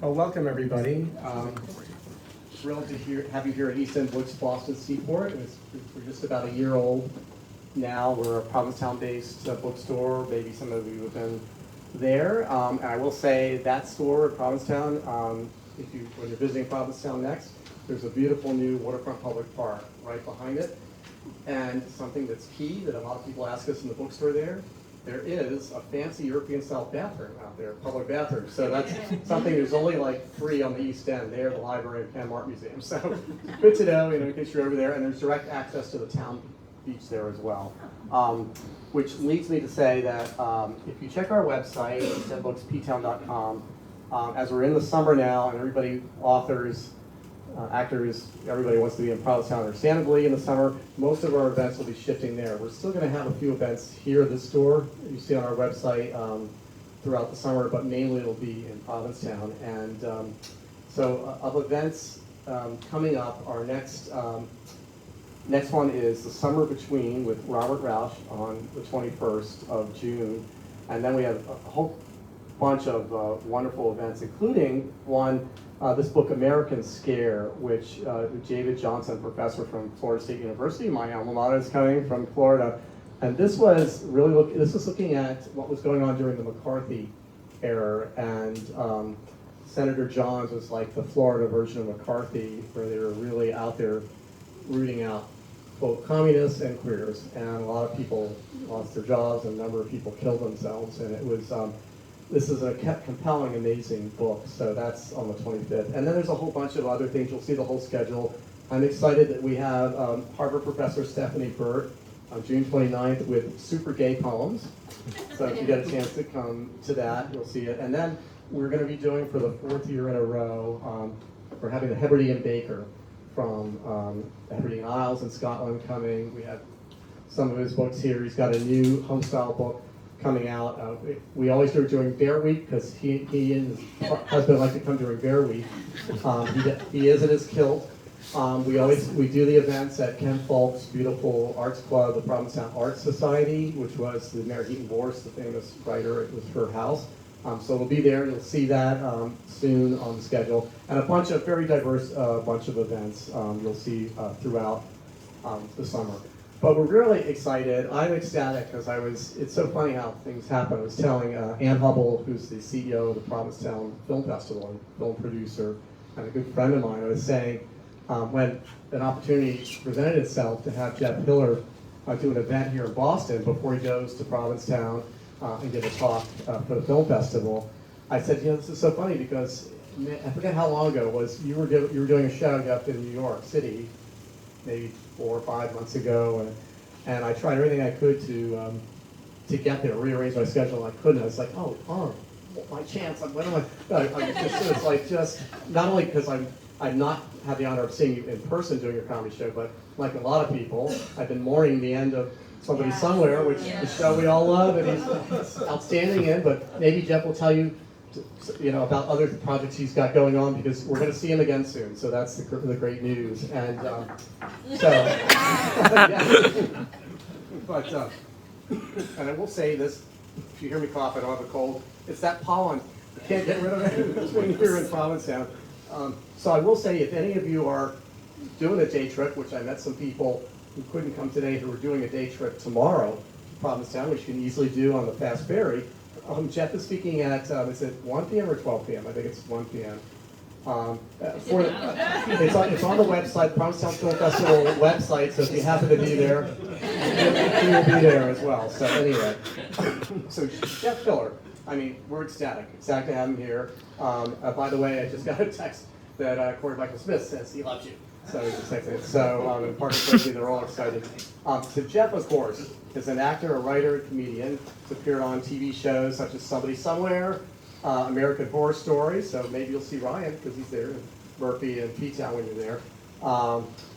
Well, welcome everybody. Thrilled to have you here at East End Books Boston Seaport. We're just about a year old now. We're a Provincetown-based bookstore. Maybe some of you have been there. And I will say that store at Provincetown, when you're visiting Provincetown next, there's a beautiful new waterfront public park right behind it. And something that's key that a lot of people ask us in the bookstore there is a fancy European-style bathroom out there, public bathroom. So that's something, there's only like 3 on the East End, there, the library, and Penn Art Museum. So good to know, in case you're over there. And there's direct access to the town beach there as well. Which leads me to say that if you check our website, eastendbooksptown.com, as we're in the summer now, and everybody, authors, actors, everybody wants to be in Provincetown, understandably, in the summer. Most of our events will be shifting there. We're still going to have a few events here at the store, you see on our website, throughout the summer, but mainly it'll be in Provincetown. And so of events coming up, our next one is the Summer Between with Robert Rausch on the 21st of June. And then we have a whole bunch of wonderful events, including one, this book, American Scare, which David Johnson, professor from Florida State University, my alma mater, is coming from Florida. And this was really looking at what was going on during the McCarthy era. And Senator Johns was like the Florida version of McCarthy, where they were really out there rooting out both communists and queers. And a lot of people lost their jobs, and a number of people killed themselves. And it was this is a compelling, amazing book, so that's on the 25th. And then there's a whole bunch of other things. You'll see the whole schedule. I'm excited that we have Harvard professor Stephanie Burt on June 29th with super gay poems. So if you get a chance to come to that, you'll see it. And then we're going to be doing, for the 4th year in a row, we're having the Hebridean Baker from the Hebridean Isles in Scotland coming. We have some of his books here. He's got a new homestyle book coming out. We always do it during Bear Week because he and his husband like to come during Bear Week. He is in his kilt. We do the events at Ken Falk's beautiful arts club, the Provincetown Arts Society, which was the Mary Heaton Vorse, the famous writer. It was her house. So we'll be there. You'll see that soon on the schedule, and a bunch of very diverse bunch of events you'll see throughout the summer. But we're really excited. I'm ecstatic because it's so funny how things happen. I was telling Ann Hubble, who's the CEO of the Provincetown Film Festival and film producer, and a good friend of mine, I was saying when an opportunity presented itself to have Jeff Hiller do an event here in Boston before he goes to Provincetown and give a talk for the film festival, I said, this is so funny because I forget how long ago it was. You were doing a show up in New York City, maybe 4 or 5 months ago, and I tried everything I could to get there, rearrange my schedule, and I couldn't. I was like, my chance. When am I? Just not only because I've not had the honor of seeing you in person doing your comedy show, but like a lot of people, I've been mourning the end of Somebody Somewhere, which is a show we all love, and he's outstanding in. But maybe Jeff will tell you, about other projects he's got going on, because we're going to see him again soon. So that's the great news. And and I will say this: if you hear me cough, I don't have a cold. It's that pollen. I can't get rid of it. It's when you're in Provincetown. So I will say, if any of you are doing a day trip, which I met some people who couldn't come today who are doing a day trip tomorrow to Provincetown, which you can easily do on the Fast Ferry. Jeff is speaking at, is it 1 p.m. or 12 p.m.? I think it's 1 p.m. It's on the website, Provincetown Film Festival website, so if you happen to be there, he will be there as well. So anyway, so Jeff Hiller, we're ecstatic to have him here. By the way, I just got a text that Corey Michael Smith says he loves you. So he's excited. So in Park and Tracy, they're all excited. So Jeff, of course, is an actor, a writer, a comedian. He's appeared on TV shows such as Somebody Somewhere, American Horror Story. So maybe you'll see Ryan because he's there, and Murphy and P-Town when you're there.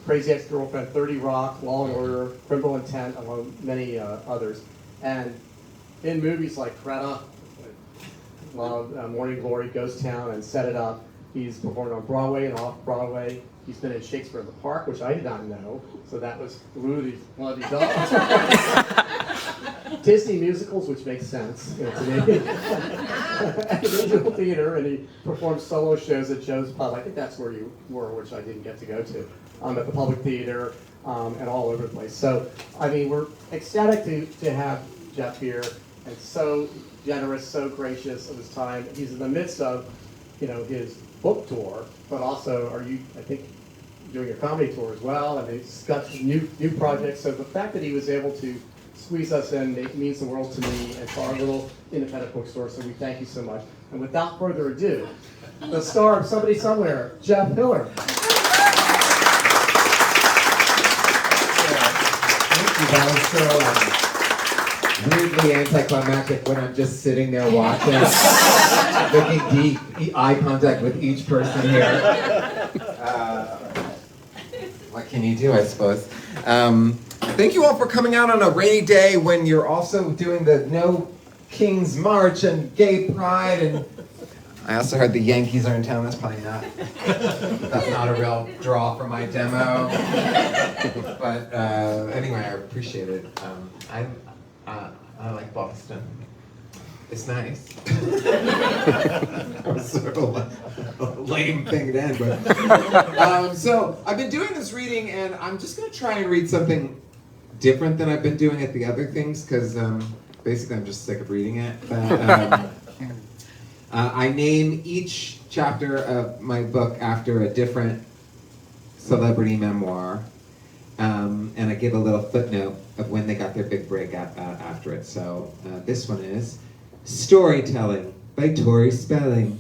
Crazy Ex-Girlfriend, 30 Rock, Law and Order, Criminal Intent, among many others. And in movies like Greta, Morning Glory, Ghost Town, and Set It Up, he's performed on Broadway and off-Broadway. He's been in Shakespeare in the Park, which I did not know, so that was one of these dogs. Disney musicals, which makes sense to me. at the Angel Theater, and he performed solo shows at Joe's Pub. I think that's where you were, which I didn't get to go to, at the Public Theater, and all over the place. So, I mean, we're ecstatic to have Jeff here, and so generous, so gracious of his time. He's in the midst of, his book tour, but also I think, doing a comedy tour as well, and he's got new projects. So the fact that he was able to squeeze us in means the world to me and to our little independent bookstore, so we thank you so much. And without further ado, the star of Somebody Somewhere, Jeff Hiller. Thank you. That was so weirdly anticlimactic when I'm just sitting there watching, looking deep, eye contact with each person here. What can you do, I suppose? Thank you all for coming out on a rainy day when you're also doing the No King's March and Gay Pride, and I also heard the Yankees are in town. That's not a real draw for my demo. But anyway, I appreciate it. I like Boston. It's nice. That was sort of a lame thing to end with. So I've been doing this reading, and I'm just going to try and read something different than I've been doing at the other things, because basically I'm just sick of reading it. But I name each chapter of my book after a different celebrity memoir, and I give a little footnote of when they got their big break after it. So this one is Storytelling by Tori Spelling.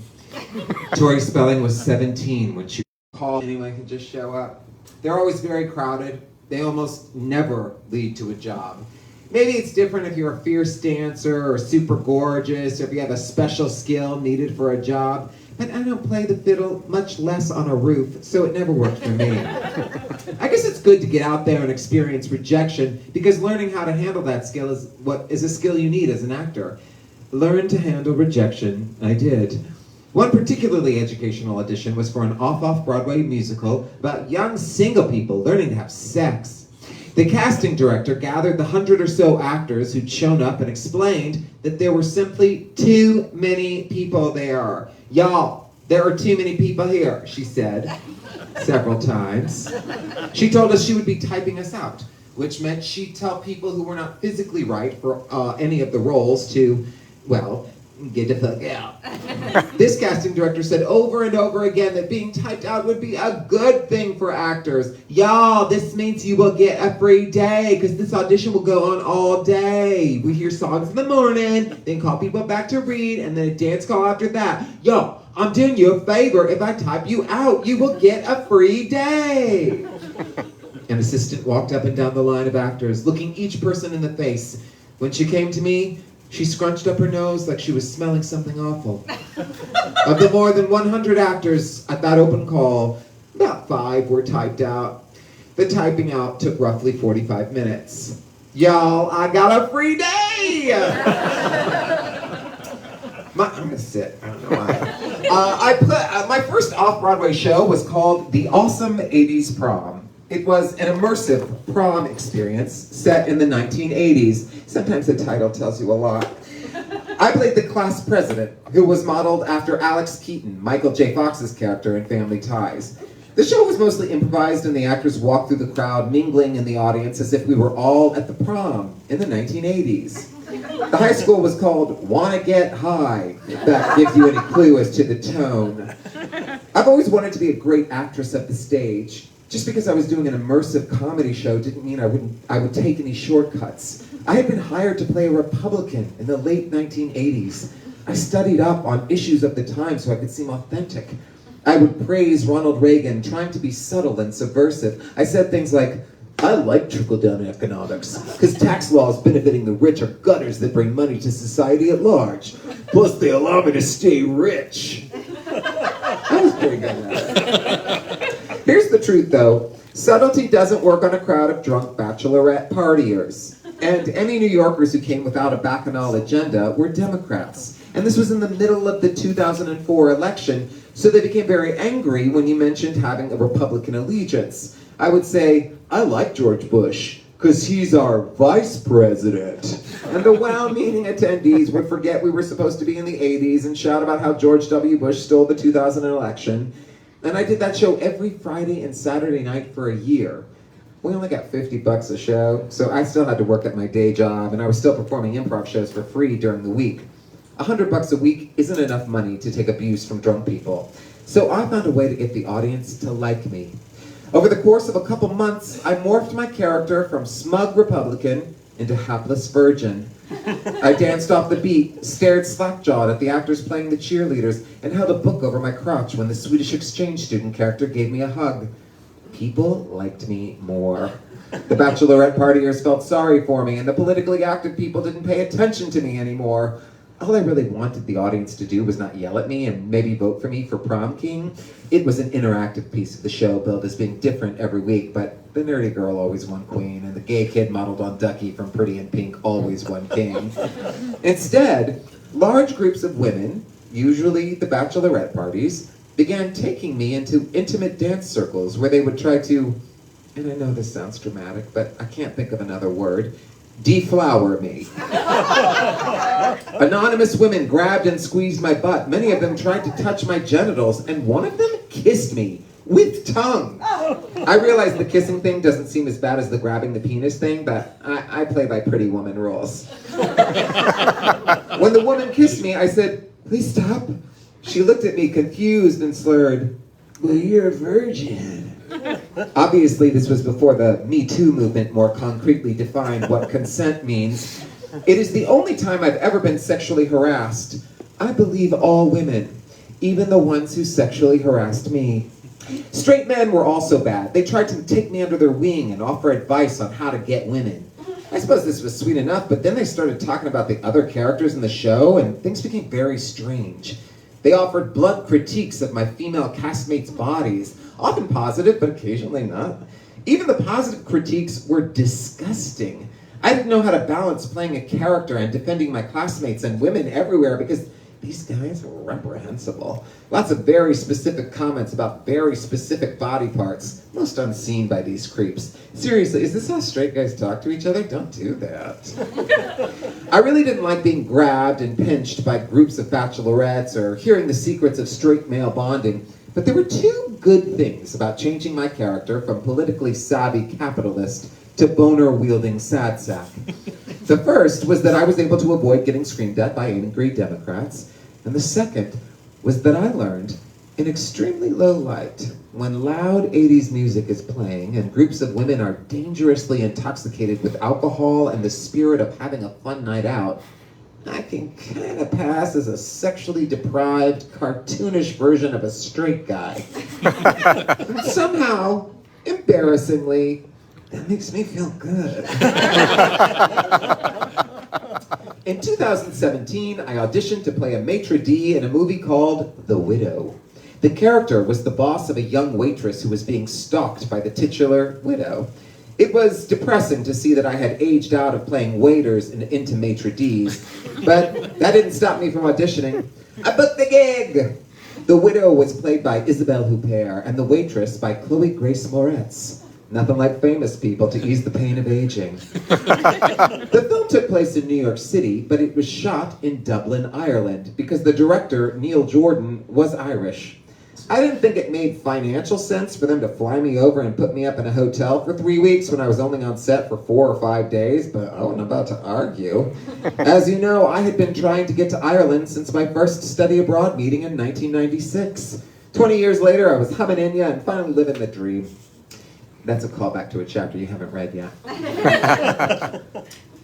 Tori Spelling was 17 when she called. Anyone can just show up. They're always very crowded. They almost never lead to a job. Maybe it's different if you're a fierce dancer or super gorgeous, or if you have a special skill needed for a job. But I don't play the fiddle, much less on a roof, so it never worked for me. I guess it's good to get out there and experience rejection, because learning how to handle that skill is a skill you need as an actor. Learn to handle rejection, I did. One particularly educational audition was for an off-Broadway musical about young single people learning to have sex. The casting director gathered the 100 or so actors who'd shown up and explained that there were simply too many people there. Y'all, there are too many people here, she said several times. She told us she would be typing us out, which meant she'd tell people who were not physically right for any of the roles to, well, get the fuck out. This casting director said over and over again that being typed out would be a good thing for actors. Y'all, this means you will get a free day, because this audition will go on all day. We hear songs in the morning, then call people back to read, and then a dance call after that. Yo, I'm doing you a favor. If I type you out, you will get a free day. An assistant walked up and down the line of actors, looking each person in the face. When she came to me, she scrunched up her nose like she was smelling something awful. Of the more than 100 actors at that open call, about 5 were typed out. The typing out took roughly 45 minutes. Y'all, I got a free day! I'm gonna sit, I don't know why. My first off-Broadway show was called The Awesome 80s Prom. It was an immersive prom experience set in the 1980s. Sometimes the title tells you a lot. I played the class president, who was modeled after Alex Keaton, Michael J. Fox's character in Family Ties. The show was mostly improvised, and the actors walked through the crowd, mingling in the audience as if we were all at the prom in the 1980s. The high school was called Wanna Get High, if that gives you any clue as to the tone. I've always wanted to be a great actress of the stage. Just because I was doing an immersive comedy show didn't mean I would take any shortcuts. I had been hired to play a Republican in the late 1980s. I studied up on issues of the time so I could seem authentic. I would praise Ronald Reagan, trying to be subtle and subversive. I said things like, I like trickle-down economics, because tax laws benefiting the rich are gutters that bring money to society at large. Plus, they allow me to stay rich. I was pretty good at it. Here's the truth, though. Subtlety doesn't work on a crowd of drunk bachelorette partiers. And any New Yorkers who came without a bacchanal agenda were Democrats. And this was in the middle of the 2004 election, so they became very angry when you mentioned having a Republican allegiance. I would say, I like George Bush, because he's our vice president. And the well-meaning attendees would forget we were supposed to be in the 80s and shout about how George W. Bush stole the 2000 election. And I did that show every Friday and Saturday night for a year. We only got $50 a show, so I still had to work at my day job, and I was still performing improv shows for free during the week. $100 a week isn't enough money to take abuse from drunk people. So I found a way to get the audience to like me. Over the course of a couple months, I morphed my character from smug Republican into hapless virgin. I danced off the beat, stared slack-jawed at the actors playing the cheerleaders, and held a book over my crotch when the Swedish exchange student character gave me a hug. People liked me more. The bachelorette partiers felt sorry for me, and the politically active people didn't pay attention to me anymore. All I really wanted the audience to do was not yell at me and maybe vote for me for prom king. It was an interactive piece of the show billed as being different every week, but the nerdy girl always won queen, and the gay kid modeled on Ducky from Pretty in Pink always won king. Instead, large groups of women, usually the bachelorette parties, began taking me into intimate dance circles where they would try to, and I know this sounds dramatic, but I can't think of another word, deflower me. Anonymous women grabbed and squeezed my butt. Many of them tried to touch my genitals, and one of them kissed me with tongue. I realize the kissing thing doesn't seem as bad as the grabbing the penis thing, but I play by pretty woman rules. When the woman kissed me, I said, "Please stop." She looked at me confused and slurred, "Well, you're a virgin." Obviously, this was before the Me Too movement more concretely defined what consent means. It is the only time I've ever been sexually harassed. I believe all women, even the ones who sexually harassed me. Straight men were also bad. They tried to take me under their wing and offer advice on how to get women. I suppose this was sweet enough, but then they started talking about the other characters in the show, and things became very strange. They offered blunt critiques of my female castmates' bodies, often positive, but occasionally not. Even the positive critiques were disgusting. I didn't know how to balance playing a character and defending my classmates and women everywhere because these guys were reprehensible. Lots of very specific comments about very specific body parts, most unseen by these creeps. Seriously, is this how straight guys talk to each other? Don't do that. I really didn't like being grabbed and pinched by groups of bachelorettes or hearing the secrets of straight male bonding, but there were two good things about changing my character from politically savvy capitalist to boner-wielding sad sack. The first was that I was able to avoid getting screamed at by angry Democrats, and the second was that I learned, in extremely low light, when loud 80s music is playing and groups of women are dangerously intoxicated with alcohol and the spirit of having a fun night out, I can kind of pass as a sexually deprived, cartoonish version of a straight guy. Somehow, embarrassingly, that makes me feel good. In 2017, I auditioned to play a maitre d' in a movie called The Widow. The character was the boss of a young waitress who was being stalked by the titular widow. It was depressing to see that I had aged out of playing waiters into maitre d's, but that didn't stop me from auditioning. I booked the gig! The widow was played by Isabelle Huppert, and the waitress by Chloe Grace Moretz. Nothing like famous people to ease the pain of aging. The film took place in New York City, but it was shot in Dublin, Ireland, because the director, Neil Jordan, was Irish. I didn't think it made financial sense for them to fly me over and put me up in a hotel for 3 weeks when I was only on set for 4 or 5 days, but I wasn't about to argue. As you know, I had been trying to get to Ireland since my first study abroad meeting in 1996. 20 years later, I was humming Enya and finally living the dream. That's a callback to a chapter you haven't read yet.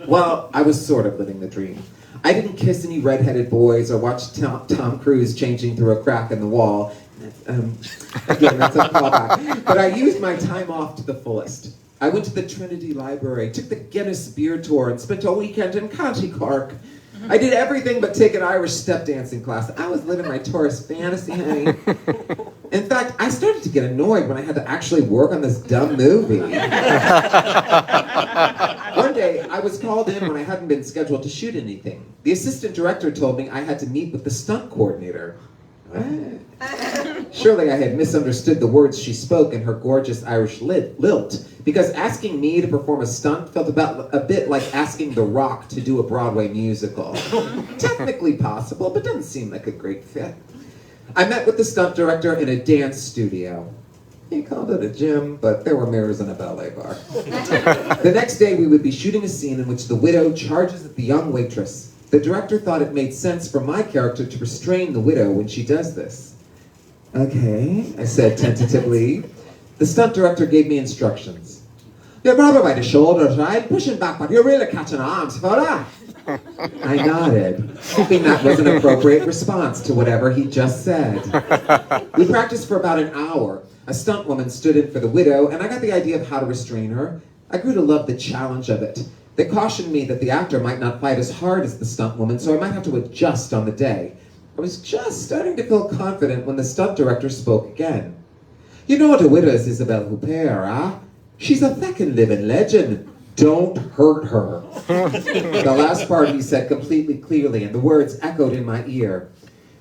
Well, I was sort of living the dream. I didn't kiss any redheaded boys or watch Tom Cruise changing through a crack in the wall. Again, that's a callback. But I used my time off to the fullest. I went to the Trinity Library, took the Guinness Beer Tour, and spent a weekend in County Cork. I did everything but take an Irish step dancing class. I was living my tourist fantasy, honey. In fact, I started to get annoyed when I had to actually work on this dumb movie. One day, I was called in when I hadn't been scheduled to shoot anything. The assistant director told me I had to meet with the stunt coordinator. What? Surely I had misunderstood the words she spoke in her gorgeous Irish lilt, because asking me to perform a stunt felt a bit like asking The Rock to do a Broadway musical. Technically possible, but doesn't seem like a great fit. I met with the stunt director in a dance studio. He called it a gym, but there were mirrors in a ballet bar. The next day, we would be shooting a scene in which the widow charges at the young waitress. The director thought it made sense for my character to restrain the widow when she does this. Okay, I said tentatively. The stunt director gave me instructions. You grab her by the shoulders, right? Pushing back, but you're really catching arms for that. I nodded, hoping that was an appropriate response to whatever he just said. We practiced for about an hour. A stunt woman stood in for the widow, and I got the idea of how to restrain her. I grew to love the challenge of it. They cautioned me that the actor might not fight as hard as the stunt woman, so I might have to adjust on the day. I was just starting to feel confident when the stunt director spoke again. You know what a widow is, Isabelle Huppert, huh? She's a feckin' living legend. Don't hurt her. The last part he said completely clearly, and the words echoed in my ear.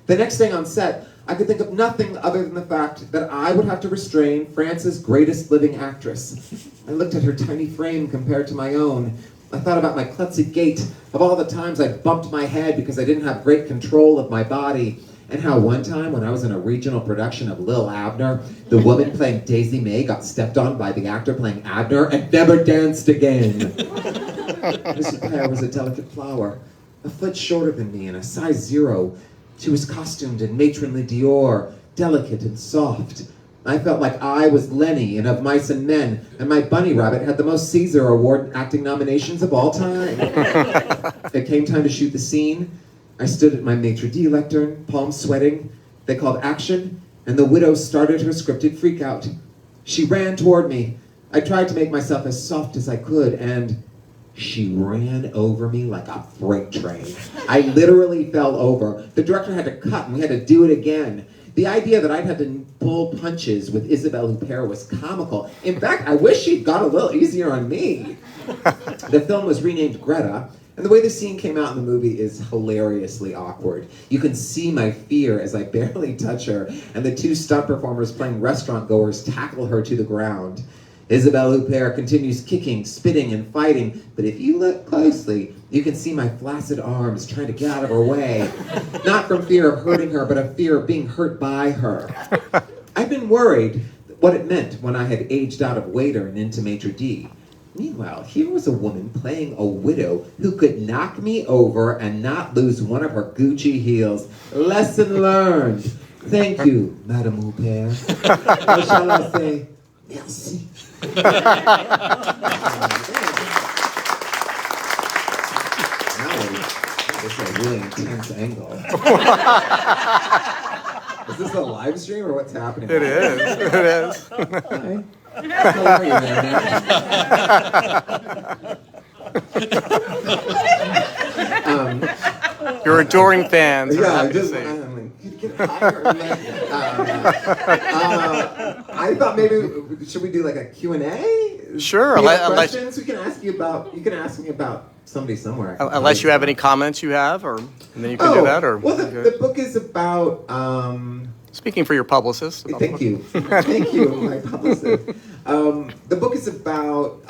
The next thing on set, I could think of nothing other than the fact that I would have to restrain France's greatest living actress. I looked at her tiny frame compared to my own. I thought about my klutzy gait, of all the times I bumped my head because I didn't have great control of my body, and how one time when I was in a regional production of Lil Abner, the woman playing Daisy May got stepped on by the actor playing Abner and never danced again. Mrs. Pear was a delicate flower, a foot shorter than me and a size 0. She was costumed in matronly Dior, delicate and soft. I felt like I was Lenny in Of Mice and Men, and my bunny rabbit had the most Caesar Award acting nominations of all time. It came time to shoot the scene. I stood at my maitre d' lectern, palms sweating. They called action, and the widow started her scripted freakout. She ran toward me. I tried to make myself as soft as I could, and she ran over me like a freight train. I literally fell over. The director had to cut, and we had to do it again. The idea that I'd had to pull punches with Isabelle Huppert was comical. In fact, I wish she'd got a little easier on me. The film was renamed Greta, and the way the scene came out in the movie is hilariously awkward. You can see my fear as I barely touch her, and the two stunt performers playing restaurant goers tackle her to the ground. Isabelle Huppert continues kicking, spitting, and fighting, but if you look closely, you can see my flaccid arms trying to get out of her way. Not from fear of hurting her, but a fear of being hurt by her. I've been worried what it meant when I had aged out of waiter and into maitre d'. Meanwhile, here was a woman playing a widow who could knock me over and not lose one of her Gucci heels. Lesson learned. Thank you, Madame Huppert. Or shall I say, merci. This is a really intense angle. Is this a live stream or what's happening? It is. It is. Hi. How are you, man? Your adoring fans. Yeah, happy to just, see. get higher. I thought maybe should we do like a Q&A? Sure. You have Unless, questions? We can ask you about. You can ask me about somebody somewhere. unless you have any comments you have, or and then you can do that. Or well, the book is about. Speaking for your publicist. Thank you, thank you, my publicist. The book is about.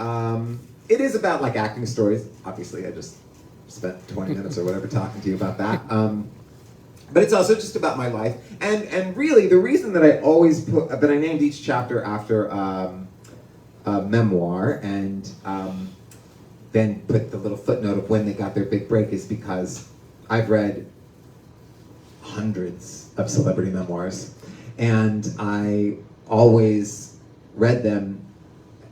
It is about like acting stories. Obviously, I just spent 20 minutes or whatever talking to you about that. But it's also just about my life, and really the reason that I always put that I named each chapter after a memoir, and then put the little footnote of when they got their big break is because I've read hundreds of celebrity memoirs, and I always read them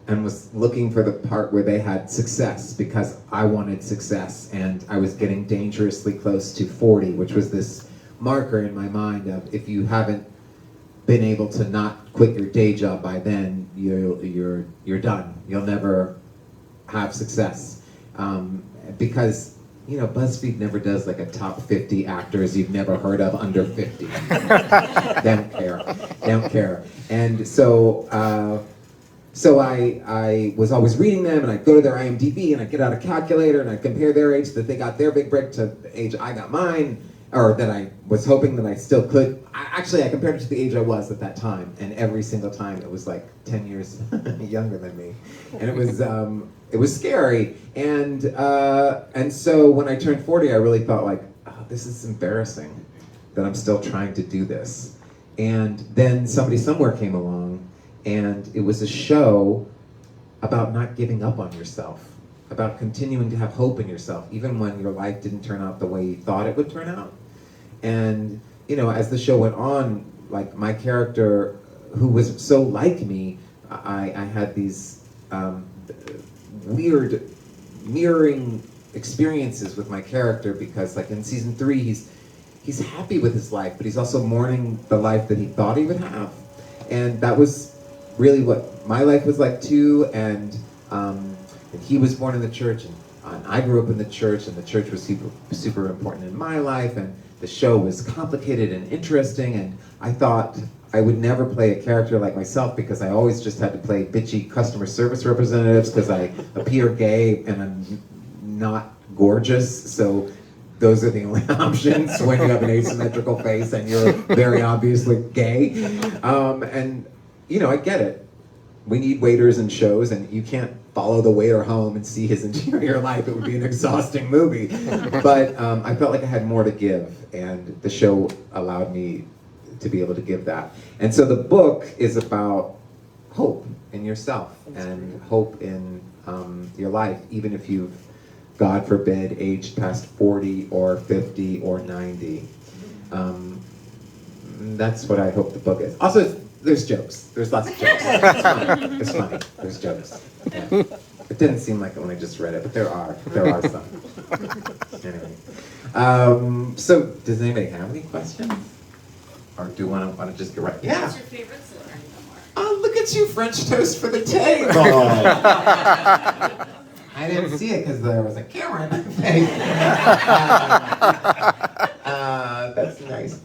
and was looking for the part where they had success because I wanted success, and I was getting dangerously close to 40, which was this marker in my mind of if you haven't been able to not quit your day job by then, you're done. You'll never have success, because BuzzFeed never does like a top 50 actors you've never heard of under 50. Don't care. And so I was always reading them, and I'd go to their IMDb, and I'd get out a calculator, and I'd compare their age that they got their big break to the age I got mine, or that I was hoping that I still could. Actually, I compared it to the age I was at that time, and every single time it was like 10 years younger than me, and it was scary. And so when I turned 40, I really thought like, oh, this is embarrassing that I'm still trying to do this. And then Somebody Somewhere came along, and it was a show about not giving up on yourself, about continuing to have hope in yourself, even when your life didn't turn out the way you thought it would turn out. And, you know, as the show went on, like my character, who was so like me, I had these weird mirroring experiences with my character, because like in season 3, he's happy with his life, but he's also mourning the life that he thought he would have. And that was really what my life was like too. And he was born in the church, and I grew up in the church, and the church was super, super important in my life, and the show was complicated and interesting, and I thought I would never play a character like myself, because I always just had to play bitchy customer service representatives because I appear gay and I'm not gorgeous, so those are the only options when you have an asymmetrical face and you're very obviously gay. And, you know, I get it. We need waiters in shows, and you can't follow the waiter home and see his interior life. It would be an exhausting movie. But I felt like I had more to give, and the show allowed me to be able to give that. And so the book is about hope in yourself and hope in your life, even if you've, God forbid, aged past 40 or 50 or 90. That's what I hope the book is. Also, there's jokes. There's lots of jokes. It's funny. There's jokes. Yeah. It didn't seem like it when I just read it, but there are some. Anyway, so does anybody have any questions, or do you want to just get right? Yeah. What's your favorite celebrity memoir? Oh, look at you, French toast for the table. I didn't see it because there was a camera in my face. That's nice.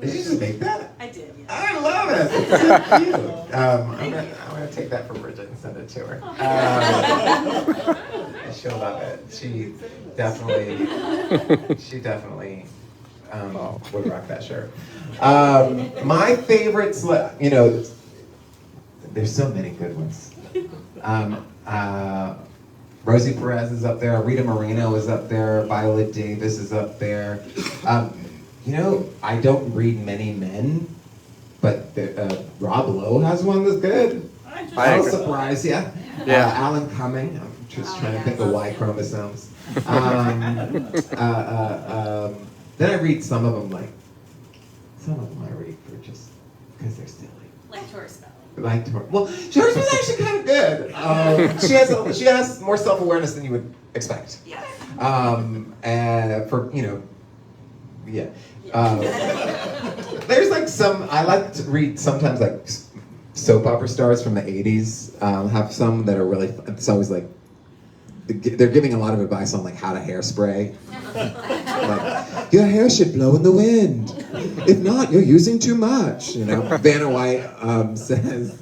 Did you just make that? I did, yeah. I love it. It's so cute. I'm gonna take that for Bridget and send it to her. She'll love it. She definitely would rock that shirt. My favorites, you know, there's so many good ones. Rosie Perez is up there. Rita Moreno is up there. Viola Davis is up there. You know, I don't read many men, but Rob Lowe has one that's good. I No agree. surprise, yeah. Yeah. Alan Cumming. I'm just trying to think of Y chromosomes. Then I read some of them I read for just because they're silly. Like Taurus Bell. Like her. Well, hers was actually kind of good. She has more self-awareness than you would expect. Yeah. For you know, yeah. There's like some I like to read sometimes like soap opera stars from the '80s. Have some that are really. It's always like they're giving a lot of advice on like how to hairspray. Like, your hair should blow in the wind. If not, you're using too much. You know, Vanna White says.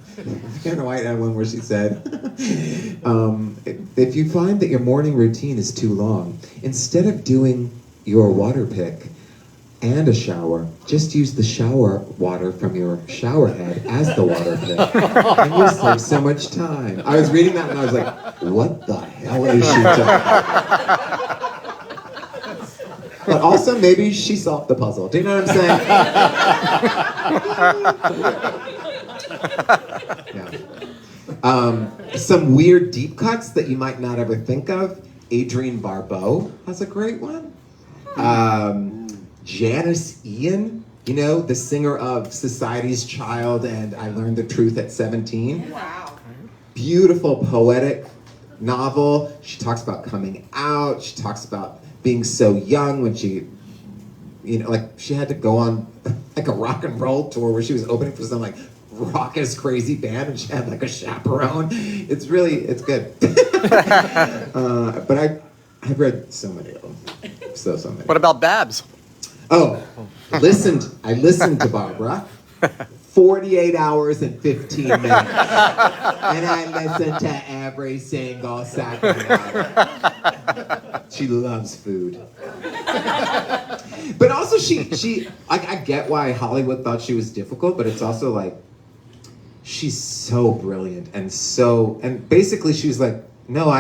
Vanna White had one where she said, if you find that your morning routine is too long, instead of doing your water pick and a shower, just use the shower water from your shower head as the water pick, and you'll save so much time. I was reading that and I was like, what the hell is she talking about? But also, maybe she solved the puzzle. Do you know what I'm saying? Yeah. Some weird deep cuts that you might not ever think of. Adrienne Barbeau has a great one. Janice Ian, you know, the singer of Society's Child and I Learned the Truth at 17. Wow. Beautiful, poetic novel. She talks about coming out. She talks about being so young when she, you know, like she had to go on like a rock and roll tour where she was opening for some like raucous, crazy band and she had like a chaperone. It's good. But I've read so many of them. So many. What about Babs? Oh, I listened to Barbara 48 hours and 15 minutes. And I listened to every single second of it. She loves food. But also I get why Hollywood thought she was difficult, but it's also like, she's so brilliant and basically she was like, no,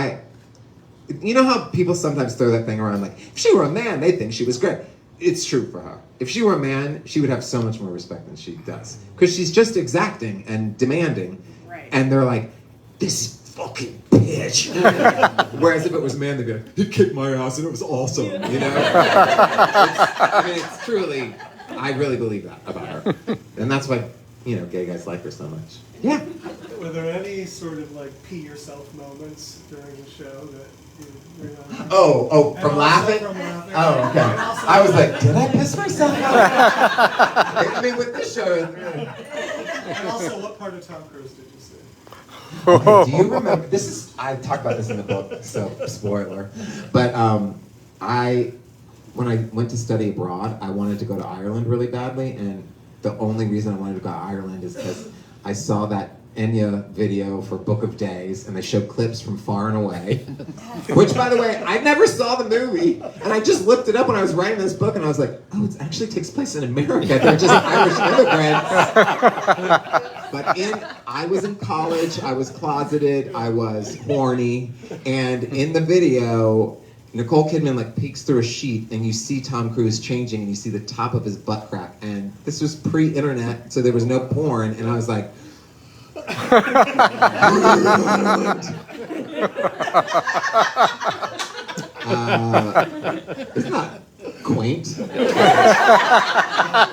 you know how people sometimes throw that thing around like, if she were a man, they'd think she was great. It's true for her. If she were a man, she would have so much more respect than she does. Because she's just exacting and demanding. Right. And they're like, this fucking bitch. Whereas if it was a man, they'd be like, he kicked my ass and it was awesome, you know? It's truly, I really believe that about her. And that's why, gay guys like her so much. Yeah. Were there any sort of like pee yourself moments during the show that you realized? Oh, from laughing? From laughing. Oh, okay. I was like, did I piss myself? I mean, with this show, it's really... And also, what part of Tom Cruise did you see? Okay, do you remember, I talk about this in the book, so spoiler, but when I went to study abroad, I wanted to go to Ireland really badly, and the only reason I wanted to go to Ireland is because I saw that Enya video for Book of Days, and they showed clips from Far and Away, which, by the way, I never saw the movie, and I just looked it up when I was writing this book, and I was like, oh, it actually takes place in America. They're just Irish immigrants. But I was in college, I was closeted, I was horny, and in the video, Nicole Kidman peeks through a sheet, and you see Tom Cruise changing, and you see the top of his butt crack, and this was pre-internet, so there was no porn, and I was like, it's not quaint.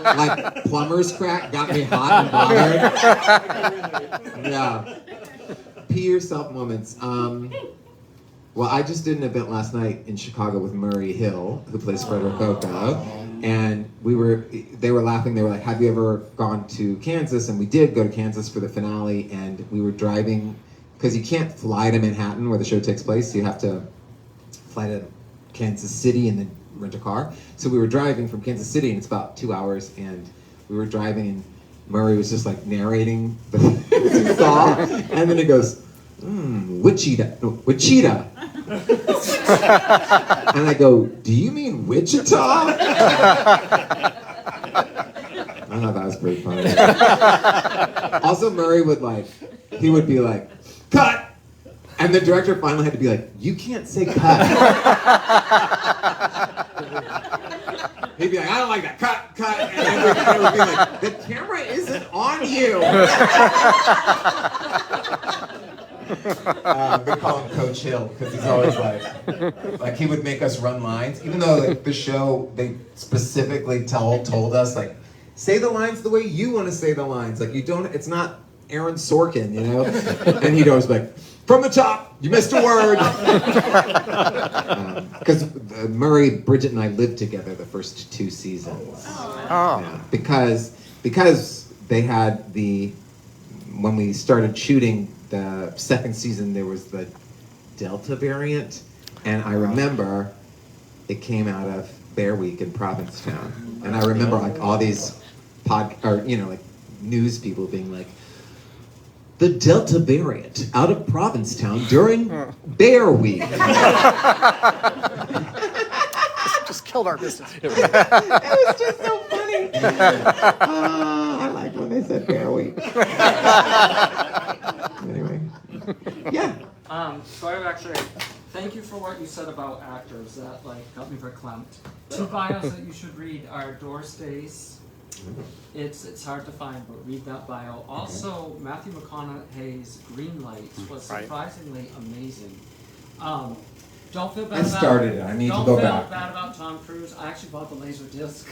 Like plumber's crack got me hot and bothered. Yeah. Pee yourself moments. Well, I just did an event last night in Chicago with Murray Hill, who plays Frederick Oka, and they were laughing. They were like, have you ever gone to Kansas? And we did go to Kansas for the finale, and we were driving, because you can't fly to Manhattan where the show takes place. You have to fly to Kansas City and then rent a car. So we were driving from Kansas City, and it's about 2 hours, and we were driving, and Murray was just narrating the he saw, and then he goes, Wichita. And I go, do you mean Wichita? I thought that was pretty funny. Also, Murray would he would be like, cut! And the director finally had to be like, you can't say cut. He'd be like, I don't like that, cut. And everybody would be like, the camera isn't on you. We call him Coach Hill because he's always he would make us run lines, even though the show they specifically told us say the lines the way you want to say the lines. You don't. It's not Aaron Sorkin, And he'd always be like, from the top, you missed a word. Because Murray, Bridget, and I lived together the first 2 seasons. Oh. Yeah, because they had when we started shooting the second season, there was the Delta variant, and I remember it came out of Bear Week in Provincetown, and I remember all these news people being like, the Delta variant out of Provincetown during Bear Week. Just killed our business. It was just so funny. I like when they said Bear Week. Anyway, yeah. So I actually thank you for what you said about actors. That got me verklempt. 2 bios that you should read are Doris Day's. It's hard to find, but read that bio. Also, Matthew McConaughey's Green Lights was surprisingly amazing. Don't feel bad. I started it. I need to go back. Don't feel bad about Tom Cruise. I actually bought the Laserdisc.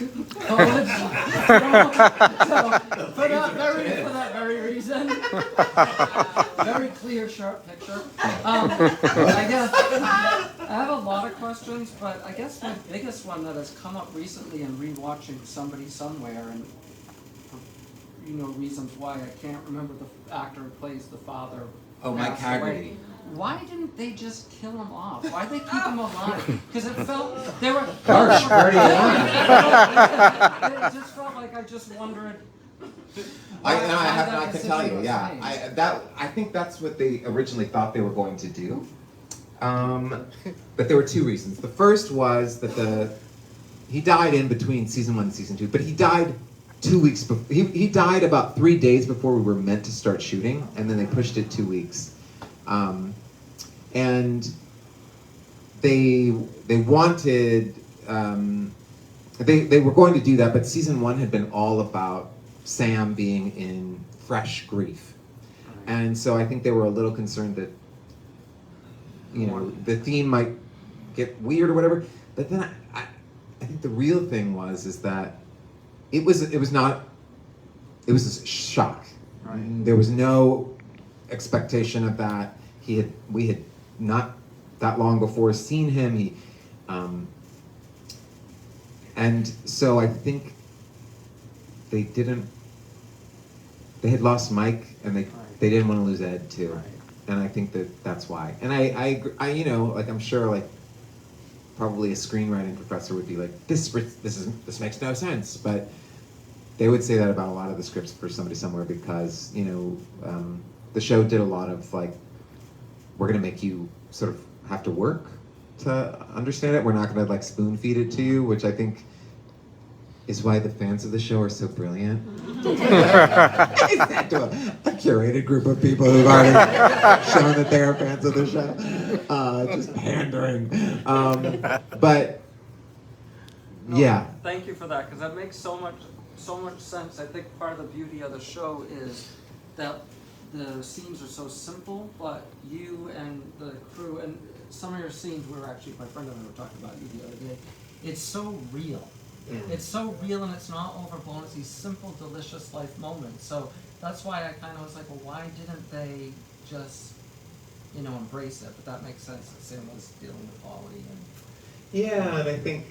For that very reason. Very clear, sharp picture. I guess I have a lot of questions, but I guess my biggest one that has come up recently in rewatching Somebody Somewhere, and for reasons why I can't remember the actor who plays the father. Oh, Mike Haggerty. Why didn't they just kill him off? Why'd they keep him alive? Because it felt they were harsh, very It just felt like I just wondered. I can tell you, yeah. I think that's what they originally thought they were going to do. But there were two reasons. The first was that he died in between season 1 and season 2, but he died 2 weeks before. He died about 3 days before we were meant to start shooting, and then they pushed it 2 weeks. And they wanted, they were going to do that, but season 1 had been all about Sam being in fresh grief. And so I think they were a little concerned that, you know, the theme might get weird or whatever. But then I think the real thing is that it was a shock. Right. There was no expectation of that. We had not that long before seen him. And so I think they had lost Mike, and they didn't want to lose Ed too. Right. And I think that's why. And I you know, like, I'm sure, like, probably a screenwriting professor would be like, this makes no sense. But they would say that about a lot of the scripts for Somebody Somewhere, because, you know, the show did a lot of, like, we're gonna make you sort of have to work to understand it. We're not gonna, like, spoon feed it to you, which I think is why the fans of the show are so brilliant. I said to a curated group of people who've already shown that they are fans of the show. Just pandering. But No, yeah. Thank you for that, because that makes so much sense. I think part of the beauty of the show is that the scenes are so simple, but you and the crew, and some of your scenes, my friend and I were talking about you the other day, it's so real. It's so real, and it's not overblown. It's these simple, delicious life moments. So that's why I kind of was like, well, why didn't they just, you know, embrace it? But that makes sense. The same was dealing with Ollie. Yeah, and I think,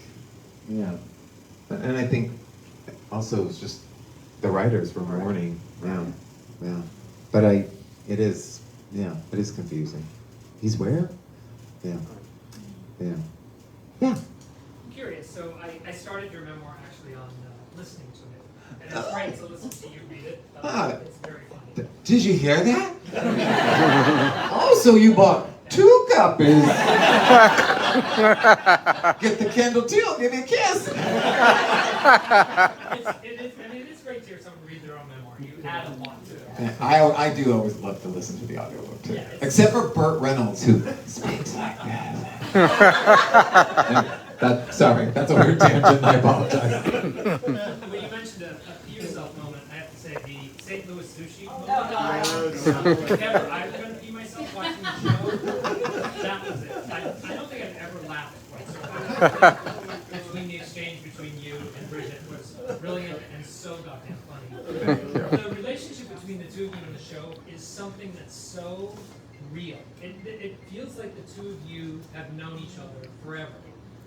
and I think also it was just the writers were mourning. Yeah. But it is confusing. He's where? Yeah. I'm curious, so I started your memoir actually on listening to it. And it's great to listen to you read it. It's very funny. Did you hear that? Oh, so you bought 2 copies. Get the Kindle too, give me a kiss. It is great to hear someone read their own memoir. You add a lot to it. I do always love to listen to the audiobook too. Yeah, Except for Burt Reynolds, who speaks like that. Sorry, that's a weird tangent, I apologize. When you mentioned a pee yourself moment, I have to say the St. Louis sushi moment. If ever I was going to pee myself watching the show, that was it. I don't think I've ever laughed quite so hard. Between the exchange between you and Bridget was brilliant and so goddamn funny. The relationship between the two of you in the show is something that's so real. It feels like the two of you have known each other forever.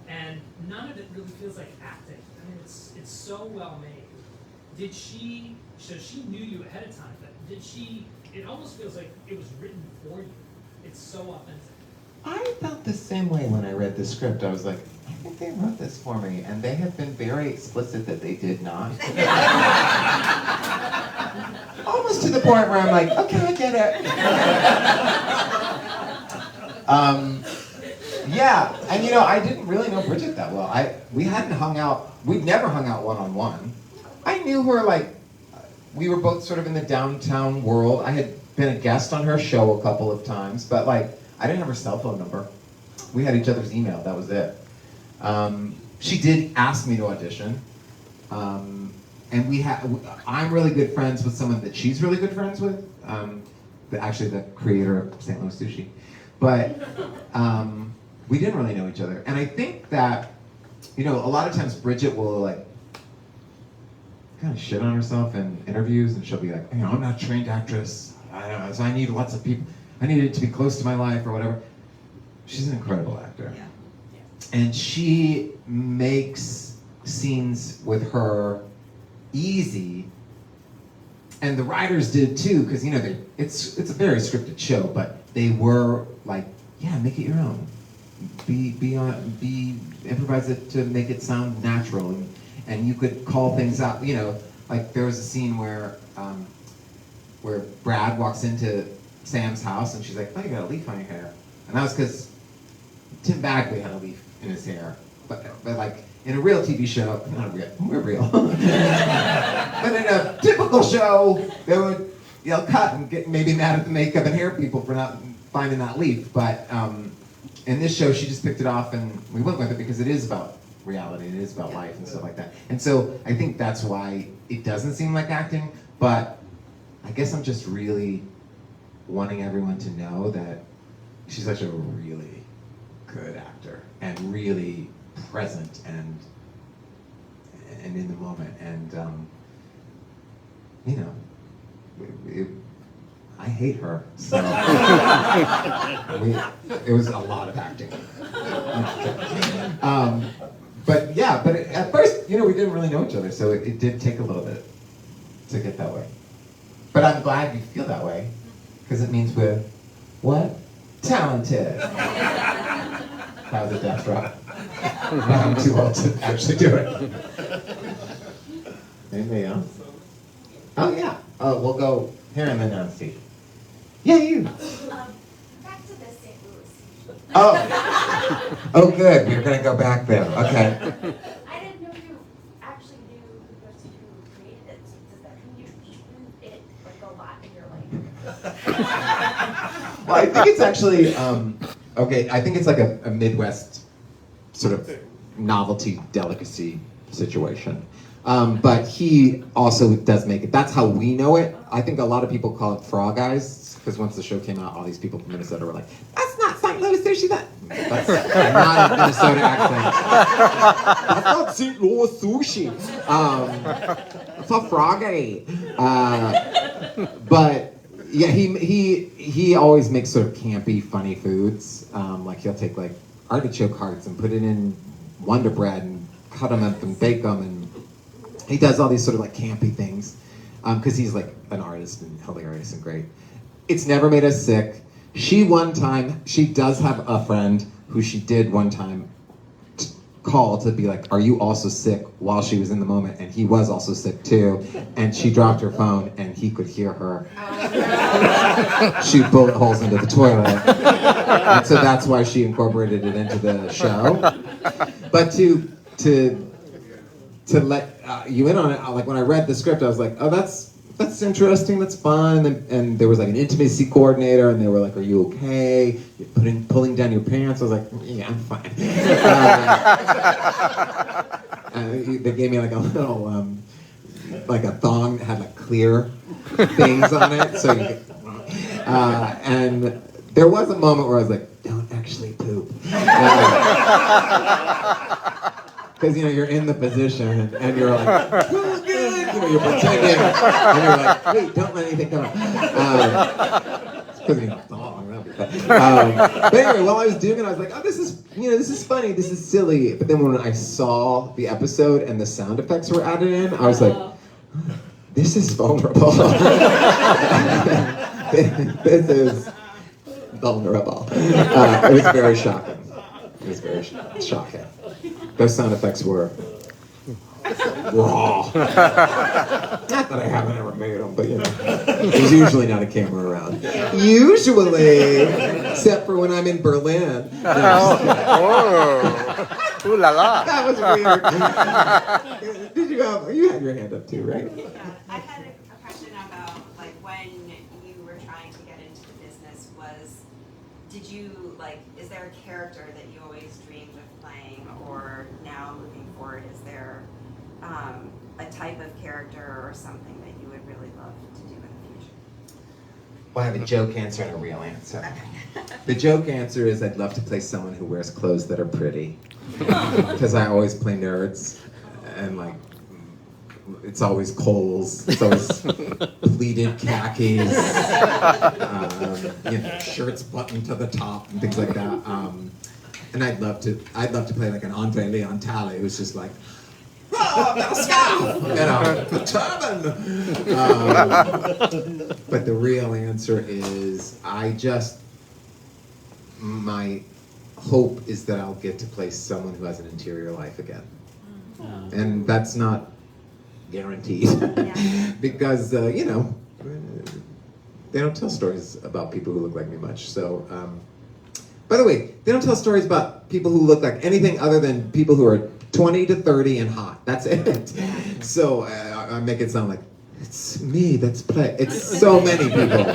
And none of it really feels like acting. I mean, it's so well made. So she knew you ahead of time, but it almost feels like it was written for you. It's so authentic. I felt the same way when I read the script. I was like, I think they wrote this for me, and they have been very explicit that they did not. Almost to the point where I'm like, okay, I get it. Yeah, and you know, I didn't really know Bridget that well. We'd never hung out one-on-one. I knew her, like, we were both sort of in the downtown world. I had been a guest on her show a couple of times, but, like, I didn't have her cell phone number. We had each other's email, that was it. She did ask me to audition. And I'm really good friends with someone that she's really good friends with. Actually, the creator of St. Louis Sushi. But we didn't really know each other. And I think that, you know, a lot of times Bridget will, like, kind of shit on herself in interviews, and she'll be like, you know, I'm not a trained actress. I don't know, so I need lots of people. I need it to be close to my life or whatever. She's an incredible actor. Yeah. And she makes scenes with her easy, and the writers did too, because, you know, it's a very scripted show, but they were like, yeah, make it your own. Improvise it to make it sound natural, and you could call things out. You know, like there was a scene where Brad walks into Sam's house, and she's like, oh, you got a leaf on your hair. And that was because Tim Bagley had a leaf in his hair, but like in a real TV show, not real, we're real. But in a typical show, they would cut and get maybe mad at the makeup and hair people for not finding that leaf. But in this show, she just picked it off and we went with it because it is about reality, it is about life and stuff like that. And so I think that's why it doesn't seem like acting, but I guess I'm just really wanting everyone to know that she's such a really good actor and really present and in the moment. And you know, I hate her, so it was a lot of acting. But yeah, but at first, you know, we didn't really know each other, so it did take a little bit to get that way. But I'm glad you feel that way, because it means we're, what? Talented. That was a death drop. I'm too old to actually do it. Anybody else? Oh yeah. Oh, we'll go here and then down, Steve. Yeah, you. Back to the St. Louis. Oh. Oh, good. We're gonna go back there. Okay. I didn't know you actually knew the person who created it. So does that mean you've eaten it like a lot in your life? Well, I think it's actually okay. I think it's like a Midwest sort of novelty delicacy situation. But he also does make it. That's how we know it. I think a lot of people call it Frog Eyes, because once the show came out, all these people from Minnesota were like, "That's not St. Louis sushi. That's not a Minnesota accent. That's not St. Louis sushi. It's a Frog Eye." But yeah, he always makes sort of campy, funny foods. Like he'll take like artichoke hearts and put it in Wonder Bread and cut them up and bake them, and he does all these sort of like campy things because he's like an artist and hilarious and great. It's never made us sick. She does have a friend who she did one time call to be like, "Are you also sick?" while she was in the moment, and he was also sick too. And she dropped her phone, and he could hear her shoot bullet holes into the toilet. And so that's why she incorporated it into the show. But to let you in on it, like when I read the script, I was like, "Oh, that's interesting. That's fun." And there was like an intimacy coordinator, and they were like, "Are you okay? You're pulling down your pants." I was like, "Yeah, I'm fine." They gave me like a little, like a thong that had like clear things on it, so you could, and there was a moment where I was like, "Don't actually poop." Because, you know, you're in the position and you're like, "Oh, good," you know, you're pretending, and you're like, "Wait, don't let anything come out." Because, you know, but anyway, while I was doing it, I was like, "Oh, this is funny, this is silly." But then when I saw the episode and the sound effects were added in, I was like, "This is vulnerable." This is vulnerable. It was very shocking. It was very shocking. Those sound effects were raw. Not that I haven't ever made them, but you know, there's usually not a camera around. Usually, except for when I'm in Berlin. Oh. Ooh la la. That was weird. Did you had your hand up too, right? Yeah, I had a question about like when you were trying to get into the business is there a character that you always dreamed of playing, or now moving forward, is there a type of character or something that you would really love to do in the future? Well, I have a joke answer and a real answer. The joke answer is I'd love to play someone who wears clothes that are pretty. Because I always play nerds, and like, it's always Kohl's, it's always pleated khakis, shirts buttoned to the top and things like that. And I'd love to play like an Andre Leon Talley who's just like, "Oh, got a scarf!" A turban! But the real answer is, my hope is that I'll get to play someone who has an interior life again. And that's not guaranteed. Because, they don't tell stories about people who look like me much. So By the way, they don't tell stories about people who look like anything other than people who are 20 to 30 and hot. That's it. So I make it sound like, it's me, it's so many people.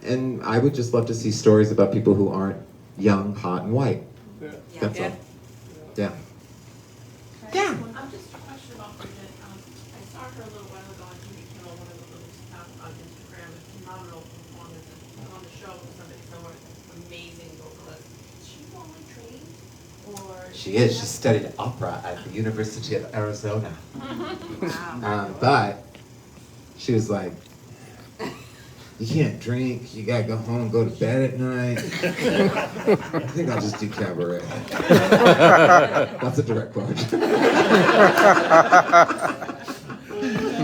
And I would just love to see stories about people who aren't young, hot, and white. Yeah. That's all. Yeah. Yeah. Just a question about Bridget. I saw her a little while ago on TV Kimmel, one of the little stuff on Instagram. A phenomenal performance on the show with somebody somewhere. Amazing vocalist. Is she formally trained, or? She is. She studied opera at the University of Arizona. Wow. But she was like, you can't drink, you gotta go home, go to bed at night. I think I'll just do cabaret. That's a direct quote.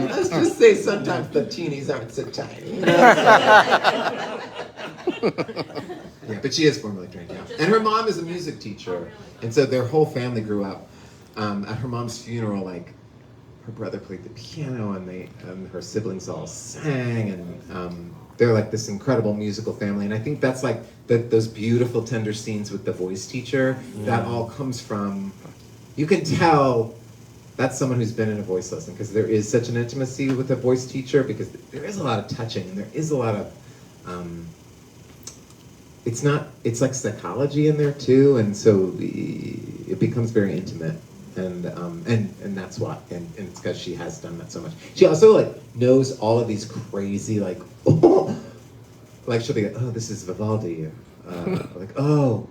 Let's just say sometimes the teenies aren't so tiny. Yeah, but she is formally trained, yeah. And her mom is a music teacher, and so their whole family grew up. At her mom's funeral, like, her brother played the piano, and her siblings all sang, and they're like this incredible musical family. And I think that's like those beautiful, tender scenes with the voice teacher. That all comes from, you can tell that's someone who's been in a voice lesson, because there is such an intimacy with a voice teacher, because there is a lot of touching, and there is a lot of, it's like psychology in there too, and so it becomes very intimate. And that's why, and it's because she has done that so much. She also like knows all of these crazy like, like she'll be like, oh, this is Vivaldi, like, oh,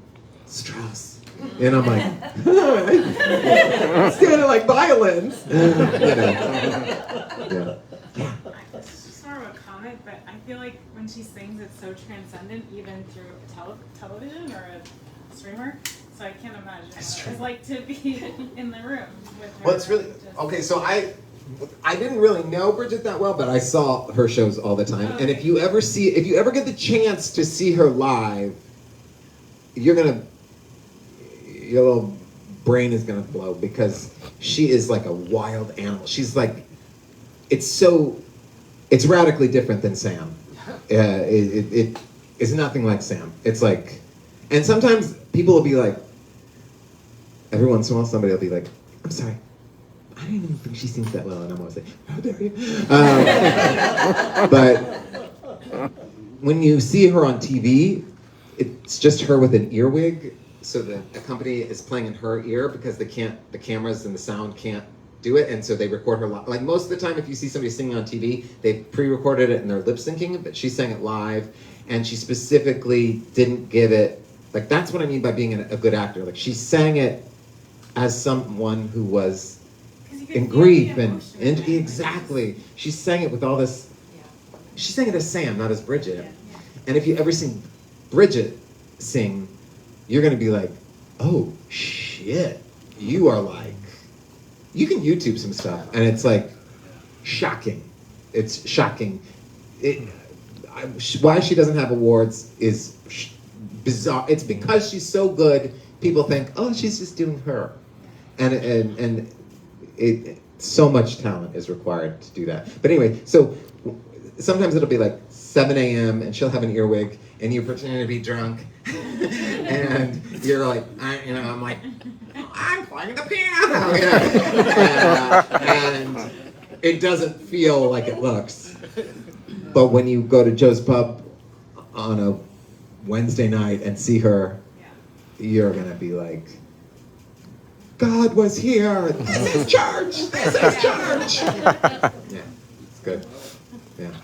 Strauss, and I'm like, it's kind of like violins, you know. Yeah. This is just more of a comment, but I feel like when she sings, it's so transcendent, even through television or a streamer. So I can't imagine what it's like to be in the room with her. Well, it's really okay. So I didn't really know Bridget that well, but I saw her shows all the time. Okay. And if you ever get the chance to see her live, your little brain is gonna blow, because she is like a wild animal. She's like, it's radically different than Sam. It is nothing like Sam. It's like, and sometimes people will be like, every once in a while somebody will be like, I'm sorry, I didn't even think she sings that well, and I'm always like, how dare you? But when you see her on TV, it's just her with an earwig, so the company is playing in her ear, because the cameras and the sound can't do it, and so they record her live. Like most of the time, if you see somebody singing on TV, they pre-recorded it and they're lip syncing, but she sang it live, and she specifically didn't give it, like that's what I mean by being a good actor. Like she sang it as someone who was in grief and exactly. She sang it with all this. She sang it as Sam, not as Bridget. And if you ever seen Bridget sing, you're gonna be like, oh shit, you are like. You can YouTube some stuff, and it's like shocking. It's shocking. Why she doesn't have awards is bizarre. It's because she's so good. People think, oh, she's just doing her, and so much talent is required to do that. But anyway, so sometimes it'll be like 7 a.m. and she'll have an earwig, and you pretend to be drunk, and you're like, I'm like, I'm playing the piano, and it doesn't feel like it looks. But when you go to Joe's Pub on a Wednesday night and see her, you're gonna be like, God was here. This is church. This is church. Yeah, it's good. Yeah.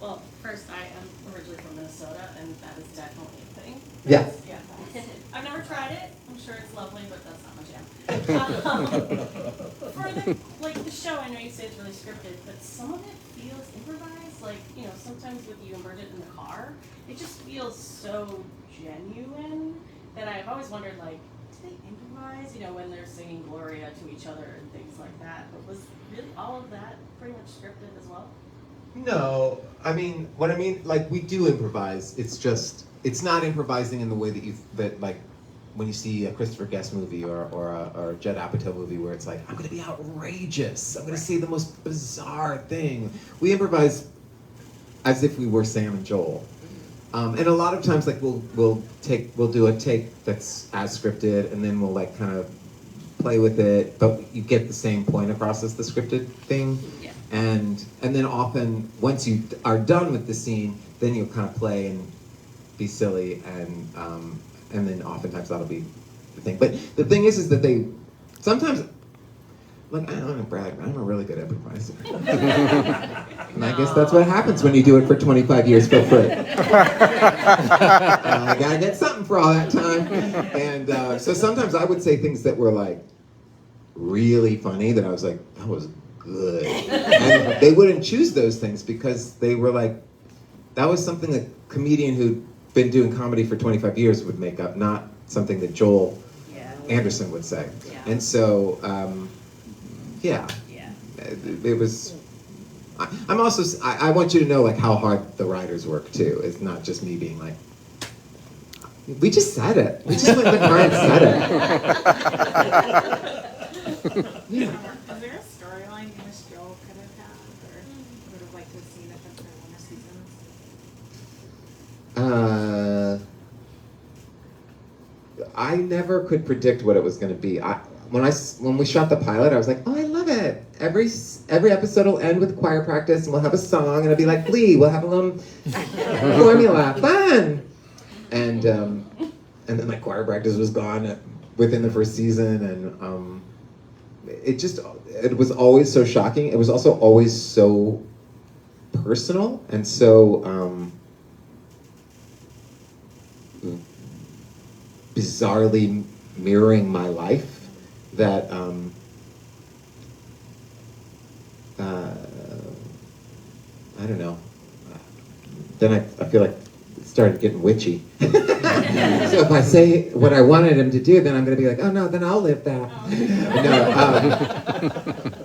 Well, first, I am originally from Minnesota, and that is definitely a thing. Yeah. Yeah. I've never tried it. I'm sure it's lovely, but that's not my jam. For the show, I know you say it's really scripted, but some of it feels improvised. Like, sometimes with you and Bridget in the car, it just feels so genuine that I've always wondered, like, do they improvise, when they're singing Gloria to each other and things like that? But was really all of that pretty much scripted as well? No, like we do improvise. It's just, it's not improvising in the way that like when you see a Christopher Guest movie or a Judd Apatow movie where it's like, I'm gonna be outrageous. I'm gonna say the most bizarre thing. We improvise as if we were Sam and Joel. And a lot of times, like we'll do a take that's as scripted, and then we'll like kind of play with it, but you get the same point across as the scripted thing. Yeah. And then often, once you are done with the scene, then you'll kind of play and be silly, and then oftentimes that'll be the thing. But the thing is that they sometimes, like, I don't know, brag, I'm a really good improviser. And I guess that's what happens when you do it for 25 years for free. I gotta get something for all that time. And so sometimes I would say things that were like really funny that I was like, that was good. And they wouldn't choose those things because they were like, that was something a comedian who'd been doing comedy for 25 years would make up, not something that Joel Anderson would say. Yeah. And so, yeah. It was. I'm also. I want you to know like how hard the writers work too. It's not just me being like. We just said it. We just went in the car and said it. Yeah. Is there a storyline you wish Joel could have had, or would have liked to have seen if it's been one of seasons? I never could predict what it was going to be. When we shot the pilot, I was like, oh, I love it. Every episode will end with choir practice, and we'll have a song, and it'll be like Glee. We'll have a little formula, fun. And then my choir practice was gone within the first season, and it was always so shocking. It was also always so personal and so bizarrely mirroring my life that I don't know. Then I feel like it started getting witchy. So if I say what I wanted him to do, then I'm going to be like, oh no, then I'll live that. No,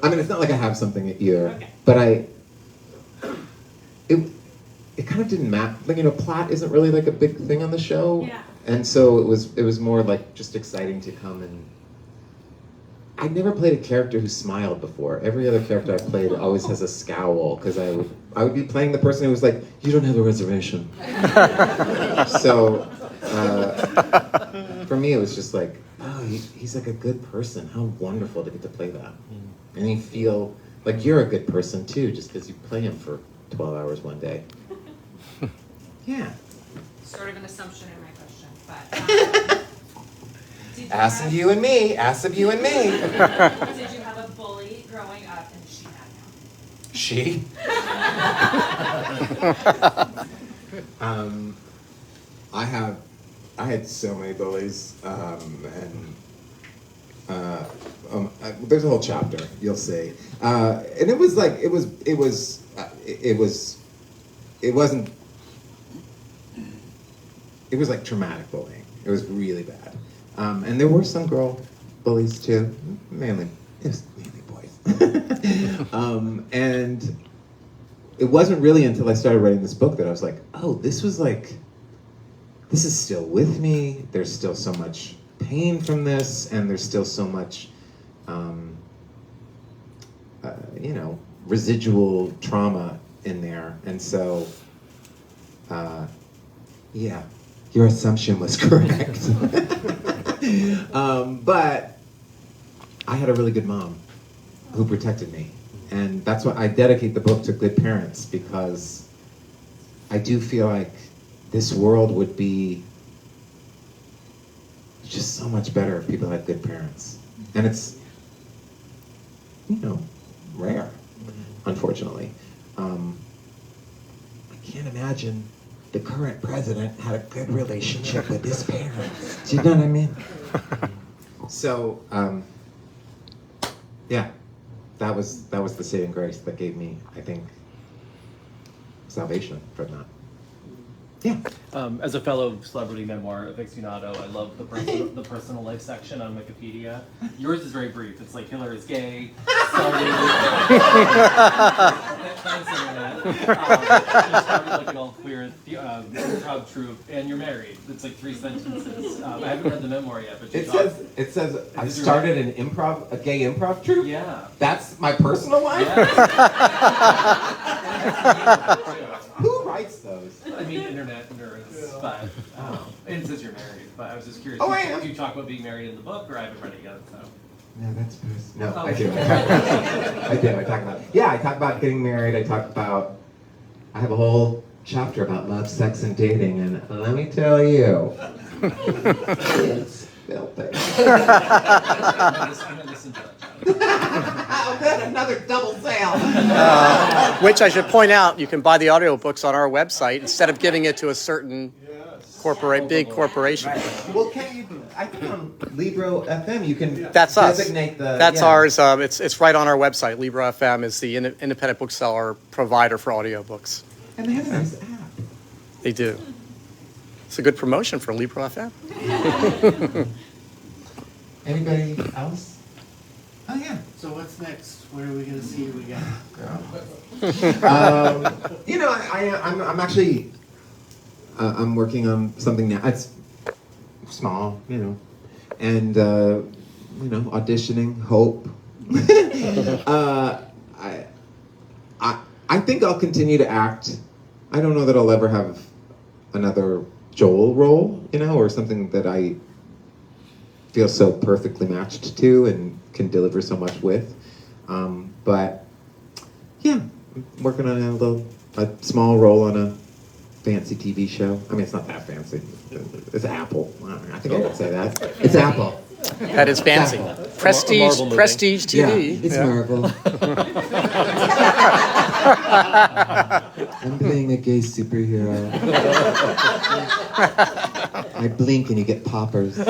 I mean, it's not like I have something either, but it kind of didn't matter. Like, you know, plot isn't really like a big thing on the show. Yeah. And so it was more like just exciting to come and. I'd never played a character who smiled before. Every other character I've played always has a scowl because I would be playing the person who was like, you don't have a reservation. So for me it was just like, oh, he's like a good person. How wonderful to get to play that. And you feel like you're a good person too, just because you play him for 12 hours one day. Yeah. Sort of an assumption in my question, but Ass of you and me. Ass of you and me. did you have a bully growing up, and she had no? She? I had so many bullies, there's a whole chapter, you'll see. And it was like, it was like traumatic bullying. It was really bad. And there were some girl bullies too, mainly boys. And it wasn't really until I started writing this book that I was like, oh, this is still with me. There's still so much pain from this, and there's still so much, residual trauma in there. And so, yeah, your assumption was correct. But I had a really good mom who protected me. And that's why I dedicate the book to good parents, because I do feel like this world would be just so much better if people had good parents. And it's, rare, unfortunately. I can't imagine the current president had a good relationship with his parents. Do you know what I mean? So, yeah, that was the saving grace that gave me, I think, salvation from that. Yeah. As a fellow celebrity memoir aficionado, I love the personal life section on Wikipedia. Yours is very brief. It's like Hitler is gay. Started like an all-queer proud troop, and you're married. It's like 3 sentences. I haven't read the memoir yet, but it says I started a gay improv troupe. Yeah. That's my personal life. Yeah. Who writes those? I mean, internet nerds. so. but and since you're married, but I was just curious. Oh, do I you- am. Do you talk about being married in the book, or I haven't read it yet? So. No, that's personal. No, Oh. I do. I talk about. Yeah, I talk about getting married. I talk about. I have a whole chapter about love, sex, and dating, and let me tell you, it's filthy. Oh, good, another double sale. Which I should point out, you can buy the audiobooks on our website instead of giving it to a certain big corporation. Well, can you? I think on Libro FM you can That's us. designate the. That's yeah. ours. It's right on our website. Libro FM is the independent bookseller provider for audiobooks. And they have a nice app. They do. It's a good promotion for Libro FM. Anybody else? Oh yeah. So what's next? Where are we going to see you again? You know, I'm actually I'm working on something now. It's small, you know, and you know, auditioning. Hope. I think I'll continue to act. I don't know that I'll ever have another Joel role, you know, or something that I feel so perfectly matched to and can deliver so much with. But yeah, I'm working on a small role on a fancy TV show. I mean, it's not that fancy. It's Apple. I think I can say that. It's Apple. That is fancy. Prestige TV. Yeah, it's Marvel. I'm playing a gay superhero. I blink and you get poppers. Oh,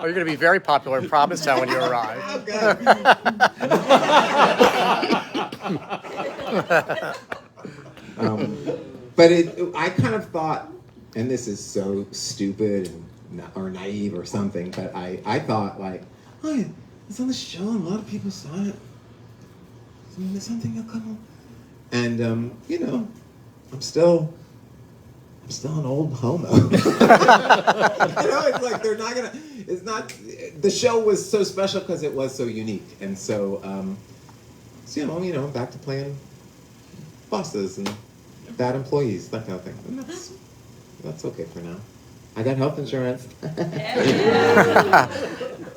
you're going to be very popular in Provincetown when you arrive. But I kind of thought, and this is so stupid or naive or something, but I thought like, oh, yeah, it's on the show and a lot of people saw it. So there's something will come on. And you know, I'm still an old homo. You know, it's like they're not gonna. It's not. The show was so special because it was so unique, and so you know, back to playing bosses and bad employees, that kind of thing. And that's okay for now. I got health insurance.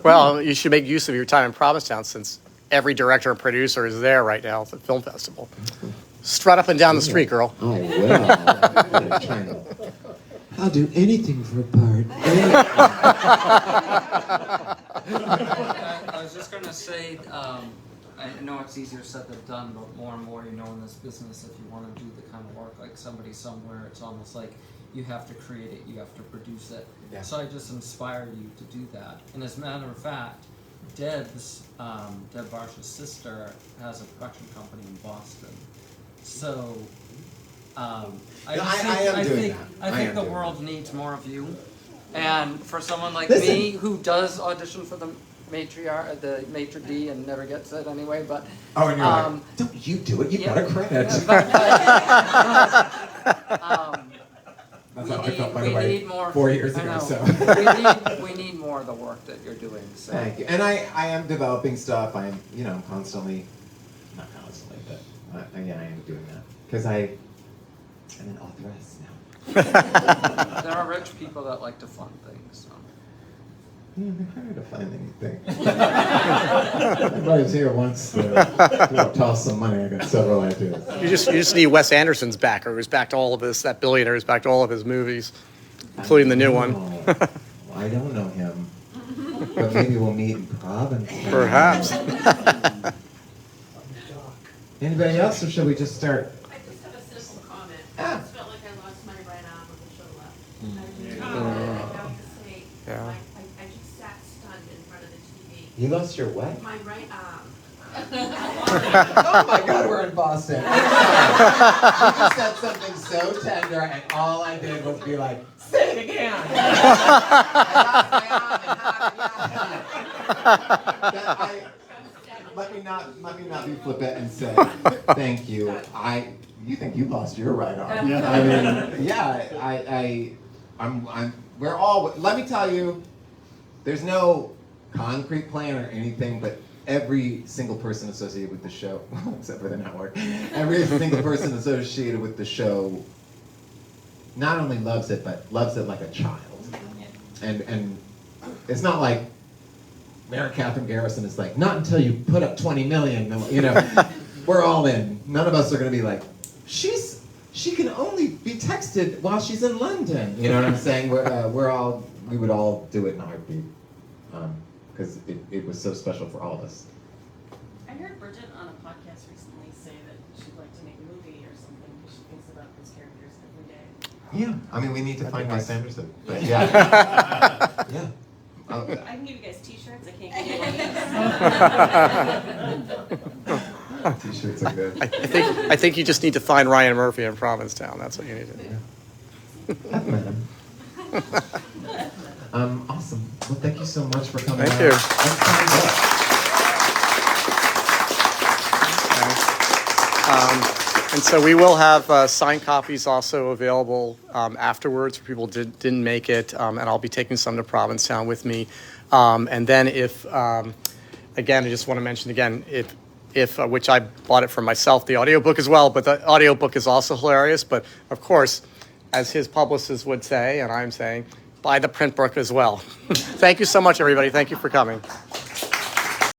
Well, you should make use of your time in Provincetown since every director and producer is there right now at the film festival. Strut up and down the street, girl. I will. I'll do anything for a part. I was just gonna say, I know it's easier said than done, but more and more, you know, in this business, if you want to do the kind of work like somebody somewhere, it's almost like you have to create it, you have to produce it. Yeah. So I just inspire you to do that. And as a matter of fact, Deb Barsh's sister, has a production company in Boston. So I think the world needs more of you. And for someone like me who does audition for the maitre d' and never gets it anyway, but oh, and you're like, don't you do it? You got a credit. That's how I felt, by the way, need more, 4 years ago. So we need more of the work that you're doing. So. Thank you. And I am developing stuff. I'm constantly, not constantly, but I am doing that because I'm an authoress now. There are rich people that like to fund things. So. Yeah, they're hard to find anything. Everybody's here once to toss some money. I got several ideas. You just need Wes Anderson's backer, who's backed all of his, that billionaire who's backed all of his movies, including the new one. I don't know him, but maybe we'll meet in Providence. Perhaps. Anybody else, or should we just start? I just have a simple comment. I just felt like I lost my right arm when the show left. I have to say, Yeah. I just sat stunned in front of the TV. You lost your what? My right arm. Oh my God, we're in Boston. You just said something so tender, and all I did was be like, say it again. I lost my arm and let me not be flippant and say thank you. You think you lost your right arm? Yeah. I mean, yeah. We're all. Let me tell you, there's no concrete plan or anything, but every single person associated with the show, except for the network, every single person associated with the show not only loves it, but loves it like a child. And it's not like Mary Catherine Garrison is like, not until you put up 20 million, you know, we're all in. None of us are gonna be like, she can only be texted while she's in London. You know what I'm saying? We would all do it in a heartbeat. Because it was so special for all of us. I heard Bridget on a podcast recently say that she'd like to make a movie or something because she thinks about those characters every day. Yeah, I mean, we need to find Wes Anderson. But Yeah. yeah. I can give you guys t-shirts, I can't give you money. T-shirts are good. I think you just need to find Ryan Murphy in Provincetown. That's what you need to do. I've met him. Awesome. Well, thank you so much for coming. Thank you. And so we will have signed copies also available afterwards for people who didn't make it, and I'll be taking some to Provincetown with me. And then if, again, I just want to mention again, if which I bought it for myself, the audiobook as well, but the audiobook is also hilarious. But of course, as his publicist would say, and I'm saying, buy the print book as well. Thank you so much, everybody. Thank you for coming.